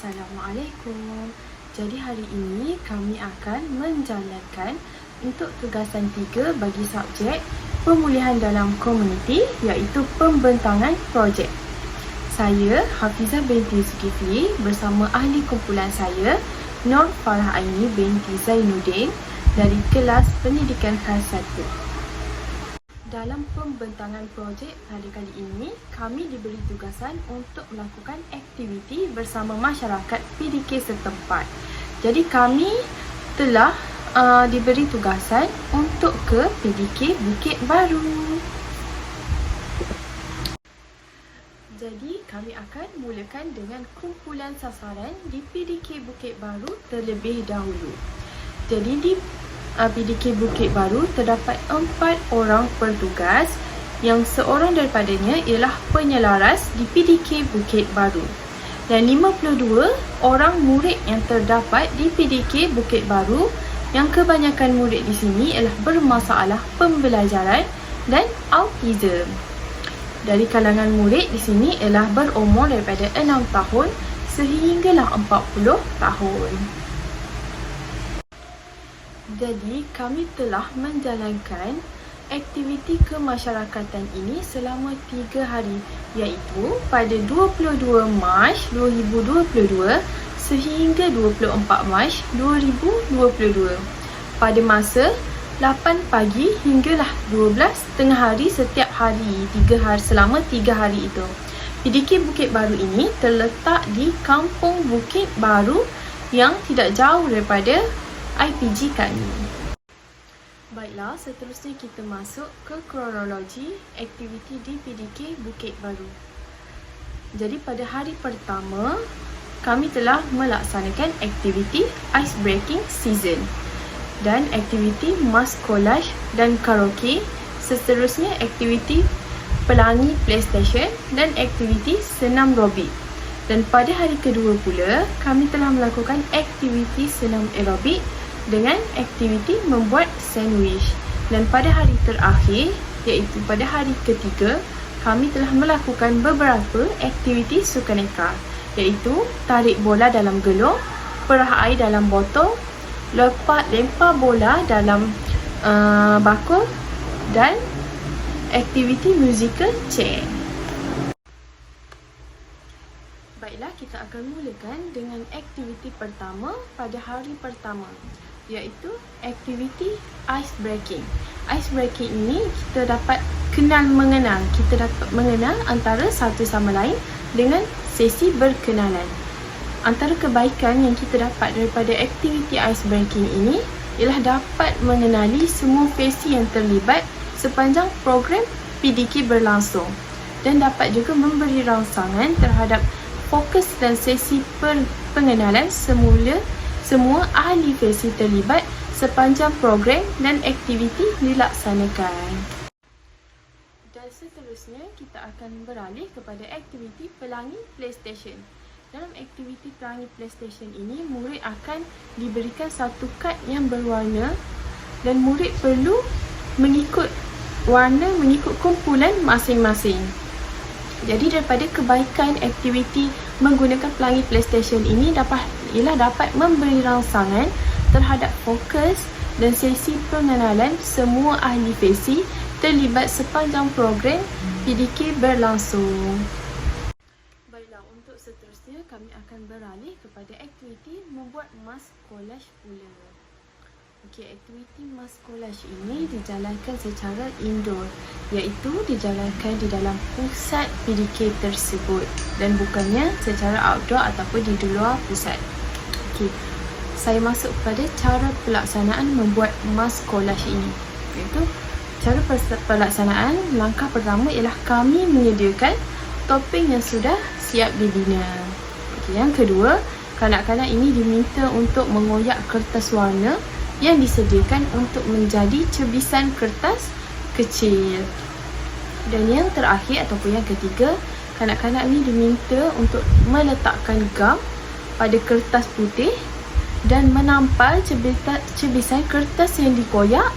Assalamualaikum. Jadi hari ini kami akan menjalankan untuk tugasan 3 bagi subjek pemulihan dalam komuniti, iaitu pembentangan projek. Saya Hafizah binti Zulkifli bersama ahli kumpulan saya Nur Farah Aini binti Zainuddin dari kelas pendidikan khas 1. Dalam pembentangan projek pada kali ini, kami diberi tugasan untuk melakukan aktiviti bersama masyarakat PDK setempat. Jadi kami telah diberi tugasan untuk ke PDK Bukit Baru. Jadi kami akan mulakan dengan kumpulan sasaran di PDK Bukit Baru terlebih dahulu. Jadi di PDK Bukit Baru terdapat 4 orang petugas yang seorang daripadanya ialah penyelaras di PDK Bukit Baru. Dan 52 orang murid yang terdapat di PDK Bukit Baru, yang kebanyakan murid di sini ialah bermasalah pembelajaran dan autism. Dari kalangan murid di sini ialah berumur daripada 6 tahun sehinggalah 40 tahun. Jadi, kami telah menjalankan aktiviti kemasyarakatan ini selama 3 hari, iaitu pada 22 Mac 2022 sehingga 24 Mac 2022 pada masa 8 pagi hinggalah 12 tengah hari setiap hari, 3 hari selama 3 hari itu. PDK Bukit Baru ini terletak di Kampung Bukit Baru yang tidak jauh daripada IPG kami. Baiklah, seterusnya kita masuk ke kronologi aktiviti di PDK Bukit Baru. Jadi pada hari pertama, kami telah melaksanakan aktiviti Ice Breaking Season dan aktiviti Mask Collage dan Karaoke. Seterusnya aktiviti Pelangi PlayStation dan aktiviti Senam Aerobik. Dan pada hari kedua pula, kami telah melakukan aktiviti senam aerobik dengan aktiviti membuat sandwich. Dan pada hari terakhir, iaitu pada hari ketiga, kami telah melakukan beberapa aktiviti sukaneka, iaitu tarik bola dalam gelong, perah air dalam botol, lempar bola dalam bakul dan aktiviti musical chair. Baiklah, kita akan mulakan dengan aktiviti pertama pada hari pertama, iaitu aktiviti ice breaking. Ice breaking ini kita dapat mengenal. Kita dapat mengenal antara satu sama lain dengan sesi berkenalan. Antara kebaikan yang kita dapat daripada aktiviti ice breaking ini ialah dapat mengenali semua faisi yang terlibat sepanjang program PDK berlangsung dan dapat juga memberi rangsangan terhadap fokus dan sesi pengenalan semua ahli faisi terlibat sepanjang program dan aktiviti dilaksanakan. Dan seterusnya kita akan beralih kepada aktiviti Pelangi PlayStation. Dalam aktiviti Pelangi PlayStation ini, murid akan diberikan satu kad yang berwarna dan murid perlu mengikut warna mengikut kumpulan masing-masing. Jadi daripada kebaikan aktiviti menggunakan Pelangi PlayStation ini ialah dapat memberi rangsangan terhadap fokus dan sesi pengenalan semua ahli faisi terlibat sepanjang program PDK berlangsung. Baiklah, untuk seterusnya kami akan beralih kepada aktiviti membuat mask collage pula. Okey, aktiviti mask collage ini dijalankan secara indoor, iaitu dijalankan di dalam pusat PDK tersebut dan bukannya secara outdoor ataupun di luar pusat. Okey, saya masuk kepada cara pelaksanaan membuat mask collage ini. Iaitu cara pelaksanaan, langkah pertama ialah kami menyediakan topeng yang sudah siap dibina. Okey, yang kedua, kanak-kanak ini diminta untuk mengoyak kertas warna yang disediakan untuk menjadi cebisan kertas kecil. Dan yang terakhir ataupun yang ketiga, kanak-kanak ini diminta untuk meletakkan gam pada kertas putih dan menampal cebisan kertas yang dikoyak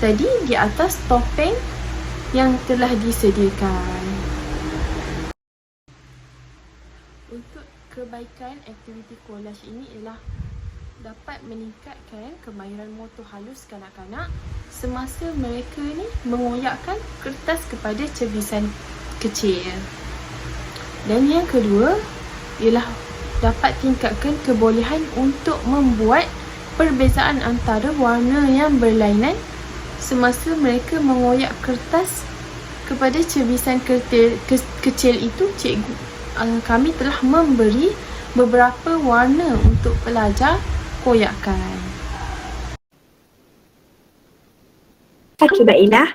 tadi di atas topeng yang telah disediakan. Untuk kebaikan aktiviti collage ini ialah dapat meningkatkan kemahiran motor halus kanak-kanak semasa mereka ni mengoyakkan kertas kepada cebisan kecil. Dan yang kedua ialah dapat tingkatkan kebolehan untuk membuat perbezaan antara warna yang berlainan semasa mereka mengoyak kertas kepada cebisan kecil itu. Kami telah memberi beberapa warna untuk pelajar koyakan. Okey, baiklah.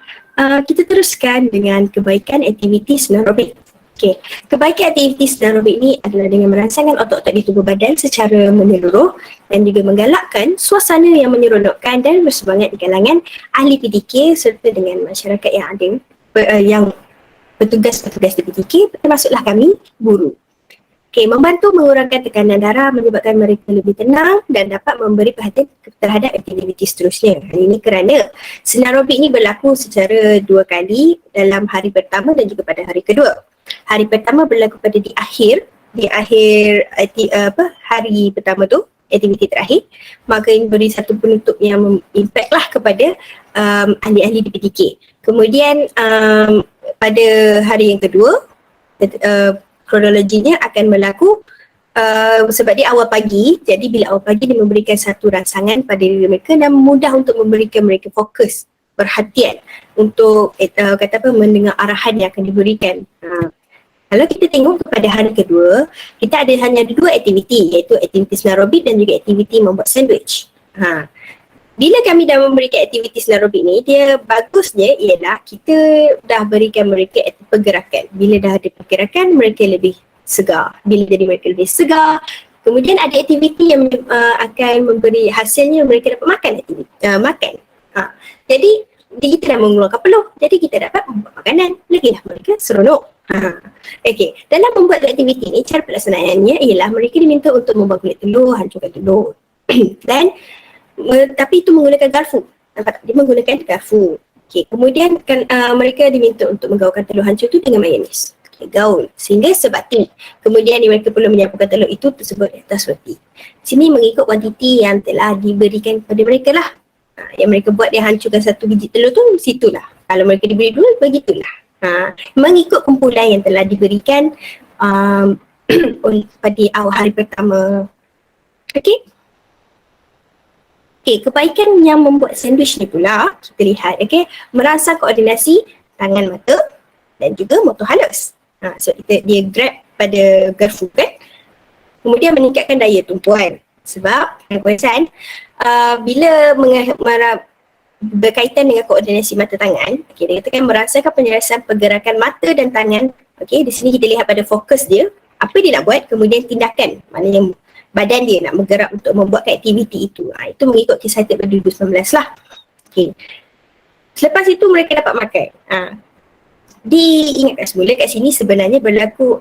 Kita teruskan dengan kebaikan aktiviti senarobik. Okey, kebaikan aktiviti senarobik ini adalah dengan merangsangkan otot-otot di tubuh badan secara menyeluruh dan juga menggalakkan suasana yang menyeronokkan dan bersemangat di kalangan ahli PDK serta dengan masyarakat yang ada yang petugas-petugas di PDK, termasuklah kami, guru. Okey, membantu mengurangkan tekanan darah, menyebabkan mereka lebih tenang dan dapat memberi perhatian terhadap aktiviti seterusnya. Hal ini kerana senarobik ini berlaku secara 2 kali dalam hari pertama dan juga pada hari kedua. Hari pertama berlaku pada di akhir hari pertama tu, aktiviti terakhir, maka ini beri satu penutup yang impact lah kepada ahli-ahli di PDK. Kemudian pada hari yang kedua, kronologinya akan berlaku sebab dia awal pagi. Jadi bila awal pagi dia memberikan satu rangsangan pada diri mereka dan mudah untuk memberikan mereka fokus, perhatian untuk mendengar arahan yang akan diberikan. Kalau kita tengok kepada hari kedua, kita hanya ada 2 aktiviti, iaitu aktiviti senarobik dan juga aktiviti membuat sandwich. Bila kami dah memberikan aktiviti senarobik ni, dia bagusnya ialah kita dah berikan mereka pergerakan. Bila dah ada pergerakan, mereka lebih segar. Bila jadi mereka lebih segar, kemudian ada aktiviti yang akan memberi hasilnya mereka dapat makan. Jadi kita dah mengeluarkan peluh, jadi kita dapat membuat makanan. Lagilah mereka seronok. Okey, dalam membuat aktiviti ni, cara pelaksanaannya ialah mereka diminta untuk membuat kulit telur, hancurkan telur. Dan tapi itu menggunakan garfu. Nampak tak? Dia menggunakan garfu. Okay. Kemudian mereka diminta untuk menggaulkan telur hancur tu dengan mayonis. Okay, gaul sehingga sebati. Kemudian mereka perlu menyapukan telur itu tersebut di atas roti. Sini mengikut kuantiti yang telah diberikan kepada mereka lah. Yang mereka buat, dia hancurkan 1 biji telur tu, situlah. Kalau mereka diberi 2, begitulah. Mengikut kumpulan yang telah diberikan pada awal hari pertama. Okey. Okey, kebaikan yang membuat sandwich ni pula, kita lihat, okey, merangsang koordinasi tangan mata dan juga motor halus. So dia grab pada garfu kan. Kemudian meningkatkan daya tumpuan. Sebab, kawan-kawan, bila berkaitan dengan koordinasi mata tangan, okey, dia katakan merasakan penyelesaian pergerakan mata dan tangan. Okey, di sini kita lihat pada fokus dia, apa dia nak buat, kemudian tindakan, maknanya badan dia nak bergerak untuk membuatkan aktiviti itu. Itu mengikut kisah pada 2019 lah. Okay. Selepas itu mereka dapat makan. Diingatkan semula kat sini sebenarnya berlaku,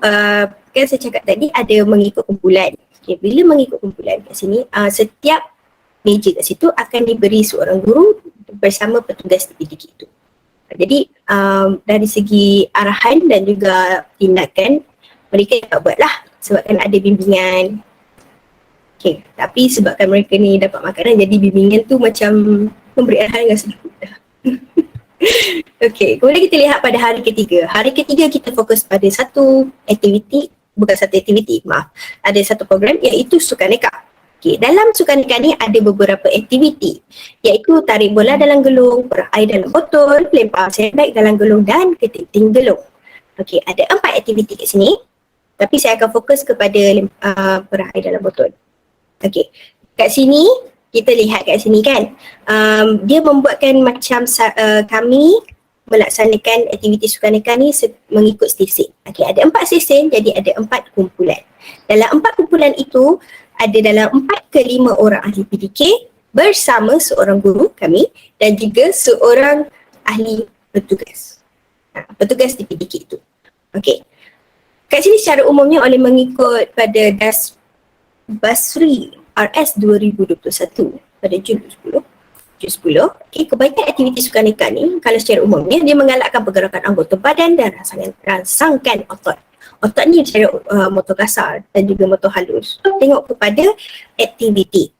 kan saya cakap tadi ada mengikut kumpulan. Okay. Bila mengikut kumpulan kat sini, setiap meja kat situ akan diberi seorang guru bersama petugas di PDK itu. Jadi dari segi arahan dan juga tindakan, mereka dapat buat lah sebabkan ada bimbingan. Okay, tapi sebabkan mereka ni dapat makanan, jadi bimbingan tu macam memberi arahan dengan sedikit. Okay, kemudian kita lihat pada hari ketiga. Hari ketiga kita fokus pada satu aktiviti, ada satu program iaitu sukaneka. Okay, dalam sukaneka ni ada beberapa aktiviti iaitu tarik bola dalam gelung, perah air dalam botol, lempar sandbag dalam gelung dan keting gelung. Okay, ada 4 aktiviti kat sini, tapi saya akan fokus kepada perah air dalam botol. Okey, kat sini kita lihat kat sini kan, dia membuatkan macam kami melaksanakan aktiviti sukaneka ni mengikut stesen. Okey, ada 4 stesen, jadi ada 4 kumpulan. Dalam 4 kumpulan itu ada dalam 4 ke 5 orang ahli PDK bersama seorang guru kami dan juga seorang ahli petugas. Petugas di PDK itu. Okey. Kat sini secara umumnya oleh mengikut pada DAS Basri RS 2021 pada Jun 10. Okay, kebaikan aktiviti sukaneka ni kalau secara umumnya dia menggalakkan pergerakan anggota badan dan rangsangkan otot. otak ni cara motor kasar dan juga motor halus. Tengok kepada aktiviti.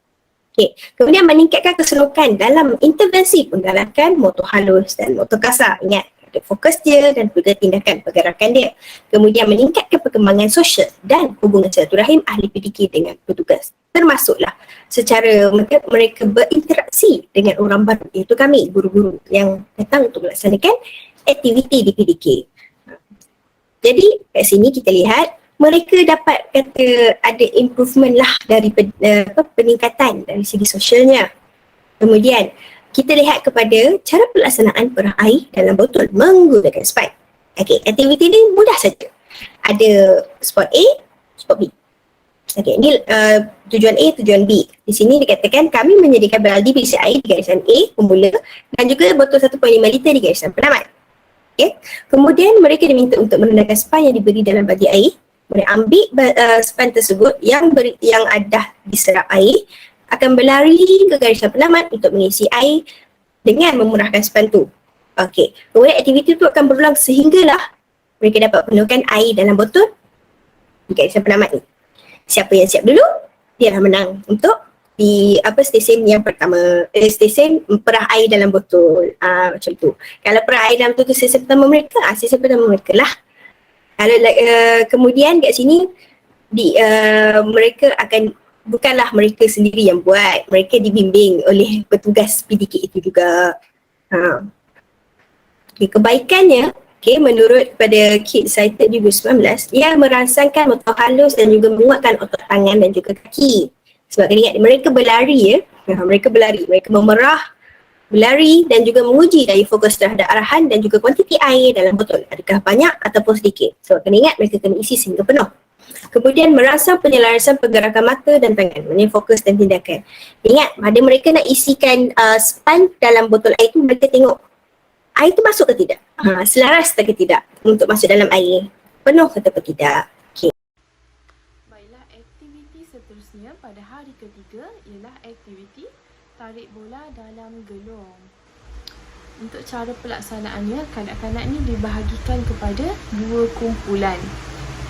Okay. Kemudian meningkatkan keseronokan dalam intervensi penggalakan motor halus dan motor kasar. Ingat, ada fokus dia dan juga tindakan pergerakan dia. Kemudian meningkatkan perkembangan sosial dan hubungan silaturahim ahli PDK dengan petugas. Termasuklah secara mereka berinteraksi dengan orang baru, iaitu kami, guru-guru yang datang untuk melaksanakan aktiviti di PDK. Jadi kat sini kita lihat mereka dapat kata ada improvement lah dari peningkatan dari segi sosialnya. Kemudian kita lihat kepada cara pelaksanaan perah air dalam botol menggunakan spike. Okey, aktiviti ni mudah saja. Ada spot A, spot B. Okey, ni tujuan A, tujuan B. Di sini dikatakan kami menyediakan beraldi berisi air di garisan A, pemula, dan juga botol 1.5 liter di garisan penamat. Okey, kemudian mereka diminta untuk merendahkan span yang diberi dalam bagi air. Mereka ambil span tersebut yang ada diserap air, akan berlari ke garisan penamat untuk mengisi air dengan memurahkan span tu. Okey, kemudian aktiviti tu akan berulang sehinggalah mereka dapat penuhkan air dalam botol di garisan penamat ni. Siapa yang siap dulu, dialah menang untuk di stesen yang pertama, stesen perah air dalam botol, macam tu. Kalau perah air dalam botol tu stesen pertama mereka, stesen pertama mereka lah. Kalau kemudian kat sini mereka akan, bukanlah mereka sendiri yang buat, mereka dibimbing oleh petugas PDK itu juga. Okay, kebaikannya, menurut pada kit cited 2019, ia merangsangkan motor halus dan juga menguatkan otot tangan dan juga kaki. Sebab kena ingat mereka berlari mereka memerah, berlari dan juga menguji daya fokus terhadap arahan dan juga kuantiti air dalam botol, adakah banyak ataupun sedikit. Sebab kena ingat mereka kena isi sehingga penuh. Kemudian merangsang penyelarasan pergerakan mata dan tangan, maknanya fokus dan tindakan. Ingat, pada mereka nak isikan span dalam botol air tu, mereka tengok air tu masuk ke tidak, selaras ke tidak untuk masuk dalam air, penuh ke tidak. Baiklah, aktiviti seterusnya pada hari ketiga ialah aktiviti tarik bola dalam gelong. Untuk cara pelaksanaannya, kanak-kanak ni dibahagikan kepada dua kumpulan.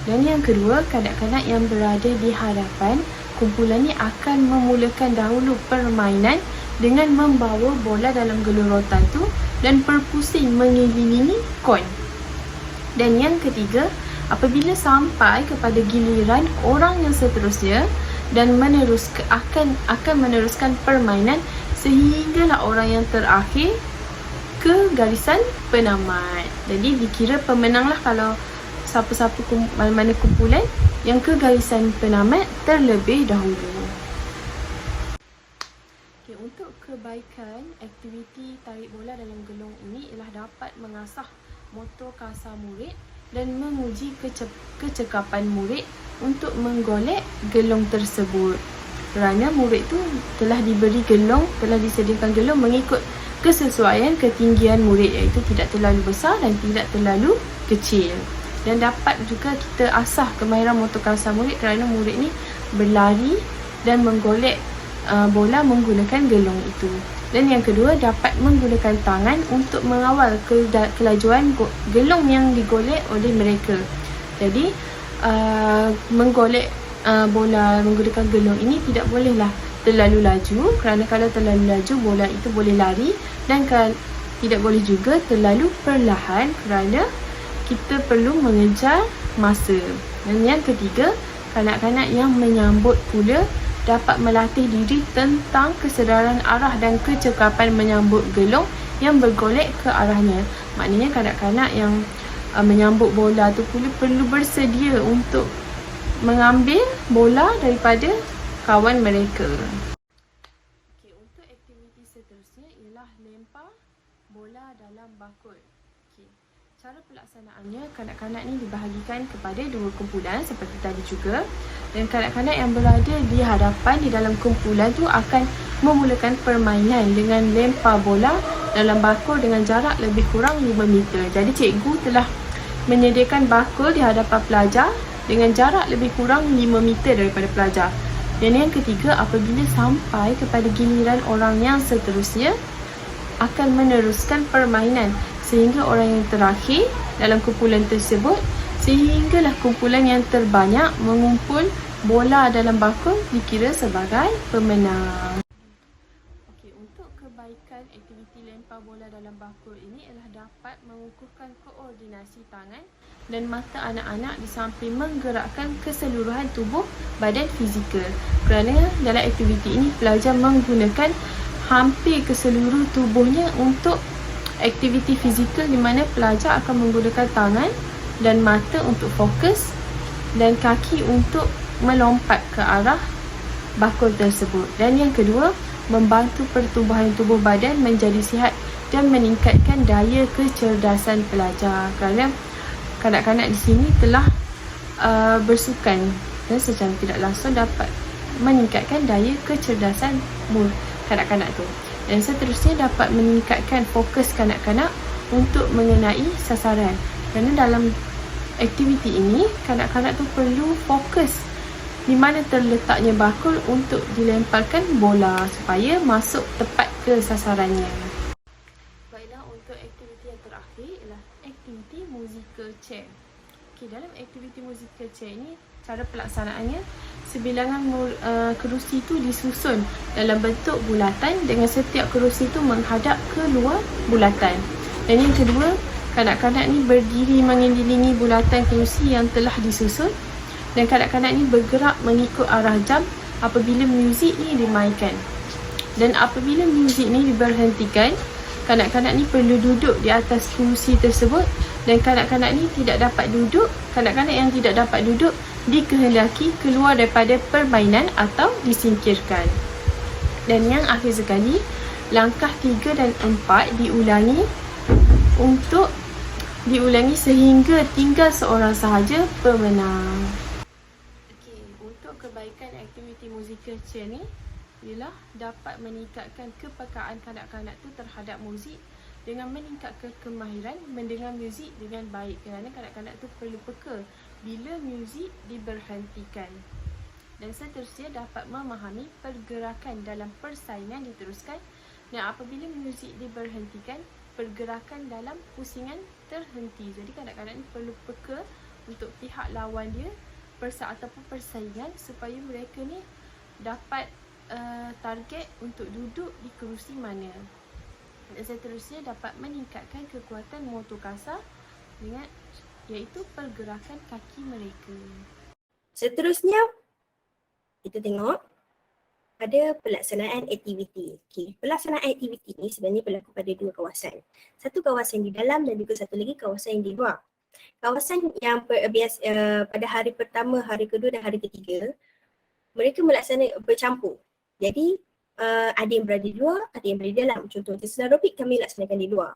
Dan yang kedua, kanak-kanak yang berada di hadapan kumpulan ni akan memulakan dahulu permainan dengan membawa bola dalam gelong rotan tu dan berpusing mengelilingi kon. Dan yang ketiga, apabila sampai kepada giliran orang yang seterusnya dan akan meneruskan permainan sehinggalah orang yang terakhir ke garisan penamat. Jadi dikira pemenang lah kalau siapa-siapa mana kumpulan yang ke garisan penamat terlebih dahulu. Okay, untuk kebaikan aktiviti tarik bola dalam gelong ini ialah dapat mengasah motor kasar murid dan menguji kecekapan murid untuk menggolek gelong tersebut. Kerana murid tu telah diberi gelong, telah disediakan gelong mengikut kesesuaian ketinggian murid, iaitu tidak terlalu besar dan tidak terlalu kecil. Dan dapat juga kita asah kemahiran motor kasar murid kerana murid ni berlari dan menggolek bola menggunakan gelong itu. Dan yang kedua, dapat menggunakan tangan untuk mengawal kelajuan gelong yang digolek oleh mereka. Jadi menggolek bola menggunakan gelong ini tidak bolehlah terlalu laju, kerana kalau terlalu laju bola itu boleh lari, dan tidak boleh juga terlalu perlahan kerana kita perlu mengejar masa. Dan yang ketiga, kanak-kanak yang menyambut pula dapat melatih diri tentang kesedaran arah dan kecekapan menyambut gelong yang bergolek ke arahnya. Maknanya kanak-kanak yang menyambut bola tu pula perlu bersedia untuk mengambil bola daripada kawan mereka. Okey, untuk aktiviti seterusnya ialah lempar bola dalam bakul. Okey, cara pelaksanaannya, kanak-kanak ni dibahagikan kepada dua kumpulan seperti tadi juga. Dan kanak-kanak yang berada di hadapan di dalam kumpulan tu akan memulakan permainan dengan lempar bola dalam bakul dengan jarak lebih kurang 5 meter. Jadi cikgu telah menyediakan bakul di hadapan pelajar dengan jarak lebih kurang 5 meter daripada pelajar. Dan yang ketiga, apabila sampai kepada giliran orang yang seterusnya akan meneruskan permainan sehingga orang yang terakhir dalam kumpulan tersebut sehinggalah kumpulan yang terbanyak mengumpul bola dalam bakul dikira sebagai pemenang. Okey, untuk kebaikan aktiviti lempar bola dalam bakul ini ialah dapat mengukuhkan koordinasi tangan dan mata anak-anak di samping menggerakkan keseluruhan tubuh badan fizikal. Kerana dalam aktiviti ini pelajar menggunakan hampir keseluruh tubuhnya untuk aktiviti fizikal, di mana pelajar akan menggunakan tangan dan mata untuk fokus dan kaki untuk melompat ke arah bakul tersebut. Dan yang kedua, membantu pertumbuhan tubuh badan menjadi sihat dan meningkatkan daya kecerdasan pelajar. Kerana kanak-kanak di sini telah bersukan dan secara tidak langsung dapat meningkatkan daya kecerdasan kanak-kanak tu. Dan seterusnya dapat meningkatkan fokus kanak-kanak untuk mengenai sasaran. Kerana dalam aktiviti ini, kanak-kanak tu perlu fokus di mana terletaknya bakul untuk dilemparkan bola supaya masuk tepat ke sasarannya. Baiklah, untuk aktiviti yang terakhir ialah aktiviti musical chair. Okey, dalam aktiviti musical chair ini, cara pelaksanaannya, sebilangan kerusi itu disusun dalam bentuk bulatan dengan setiap kerusi itu menghadap ke luar bulatan. Dan yang kedua, kanak-kanak ni berdiri mengelilingi bulatan kerusi yang telah disusun dan kanak-kanak ni bergerak mengikut arah jam apabila muzik ni dimainkan. Dan apabila muzik ni diberhentikan, kanak-kanak ni perlu duduk di atas kerusi tersebut dan kanak-kanak ni tidak dapat duduk. Kanak-kanak yang tidak dapat duduk dikehendaki keluar daripada permainan atau disingkirkan. Dan yang akhir sekali, langkah 3 dan 4 diulangi sehingga tinggal seorang sahaja pemenang. Okey, untuk kebaikan aktiviti musical chair ni ialah dapat meningkatkan kepekaan kanak-kanak tu terhadap muzik dengan meningkatkan kemahiran mendengar muzik dengan baik. Kerana kanak-kanak tu perlu peka bila muzik diberhentikan. Dan seterusnya dapat memahami pergerakan dalam persaingan diteruskan, dan apabila muzik diberhentikan, pergerakan dalam pusingan terhenti. Jadi kanak-kanak ni perlu peka untuk pihak lawan dia ataupun persaingan supaya mereka ni dapat target untuk duduk di kerusi mana. Dan seterusnya dapat meningkatkan kekuatan motor kasar dengan iaitu pergerakan kaki mereka. Seterusnya, kita tengok ada pelaksanaan aktiviti. Okay. Pelaksanaan aktiviti ni sebenarnya berlaku pada dua kawasan. Satu kawasan di dalam dan juga satu lagi kawasan yang di luar. Kawasan yang pada hari pertama, hari kedua dan hari ketiga, mereka melaksanakan bercampur. Jadi ada yang berada di luar, ada yang berada di dalam. Contoh tes aerobik kami laksanakan di luar.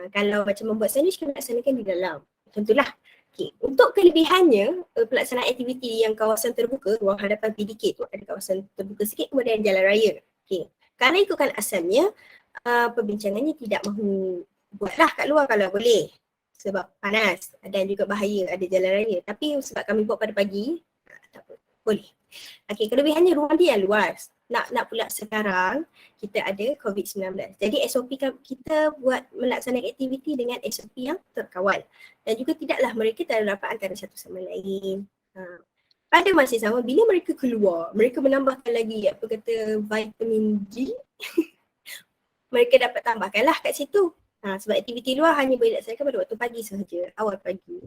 Kalau macam membuat sandwich kami laksanakan di dalam. Contohlah. Okay. Untuk kelebihannya, pelaksanaan aktiviti yang kawasan terbuka, ruang hadapan PDK tu ada kawasan terbuka sikit, kemudian jalan raya. Okay. Kerana ikutkan asalnya, perbincangannya tidak mahu buatlah kat luar kalau boleh. Sebab panas dan juga bahaya ada jalan raya. Tapi sebab kami buat pada pagi, tak apa, boleh. Okay, kelebihannya ruang dia luas. Nak pula sekarang kita ada COVID-19. Jadi SOP kita buat melaksanakan aktiviti dengan SOP yang terkawal. Dan juga tidaklah mereka terdapat antara satu sama lain. Pada masa sama, bila mereka keluar, mereka menambahkan lagi vitamin D. Mereka dapat tambahkanlah kat situ. Sebab aktiviti luar hanya boleh dilaksanakan pada waktu pagi sahaja, awal pagi.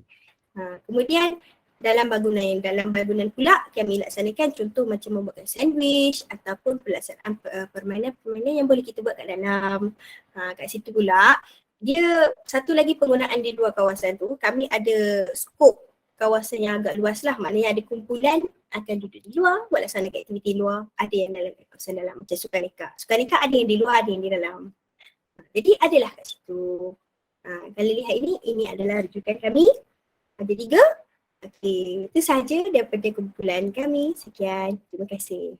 Kemudian dalam bangunan pula kami laksanakan contoh macam membuatkan sandwich ataupun pelaksanaan permainan yang boleh kita buat kat dalam. Kat situ pula dia satu lagi penggunaan di luar kawasan tu, kami ada skop kawasan yang agak luas lah, maknanya ada kumpulan akan duduk di luar buat laksanakan aktiviti luar, ada yang dalam kawasan dalam macam sukan nikah ada yang di luar, ada yang di dalam. Jadi adalah kat situ. Kalau lihat ini adalah rujukan kami. Ada 3. Okey, itu sahaja daripada kumpulan kami. Sekian, terima kasih.